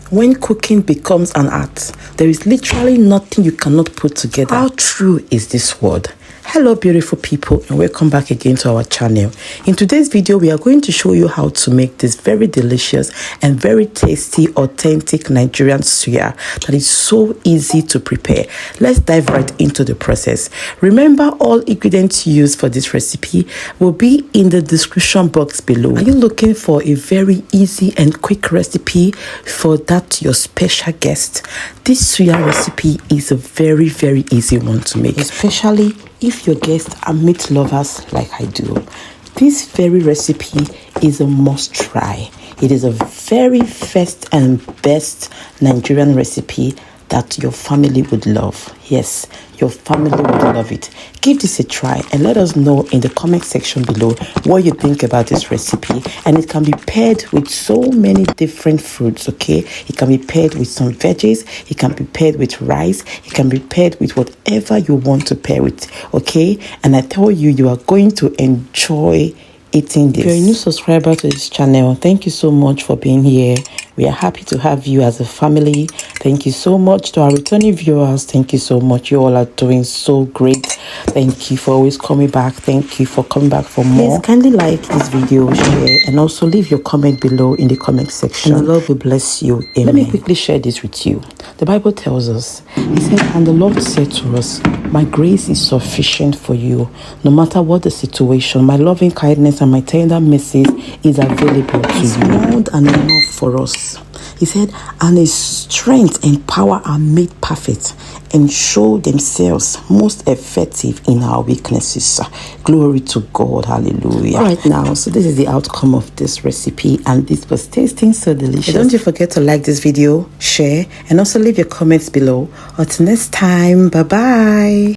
When cooking becomes an art, there is literally nothing you cannot put together. How true is this word? Hello beautiful people, and welcome back again to our channel. In today's video, we are going to show you how to make this very delicious and very tasty authentic Nigerian suya that is so easy to prepare. Let's dive right into the process. Remember, all ingredients used for this recipe will be in the description box below. Are you looking for a very easy and quick recipe for that your special guest? This suya recipe is a very easy one to make, especially if your guests are meat lovers like I do. This very recipe is a must try. It is a very first and best Nigerian recipe that your family would love. Yes, your family would love it. Give this a try and let us know in the comment section below what you think about this recipe. And it can be paired with so many different fruits, okay? It can be paired with some veggies. It can be paired with rice. It can be paired with whatever you want to pair with, okay? And I tell you, you are going to enjoy eating this. If you're a new subscriber to this channel, thank you so much for being here. We are happy to have you as a family. Thank you so much to our returning viewers. Thank you so much. You all are doing so great. Thank you for always coming back. Thank you for coming back for more. Please kindly like this video, share, and also leave your comment below in the comment section. And the Lord will bless you. Amen. Let me quickly share this with you. The Bible tells us, He said, and the Lord said to us, my grace is sufficient for you. No matter what the situation, my loving kindness and my tender mercies is available to you. It's more than enough for us. He said, and His strength and power are made perfect and show themselves most effective in our weaknesses. Glory to God. Hallelujah. All right, now, so this is the outcome of this recipe, and this was tasting so delicious. Don't you forget to like this video, share, and also leave your comments below. Until next time, bye-bye.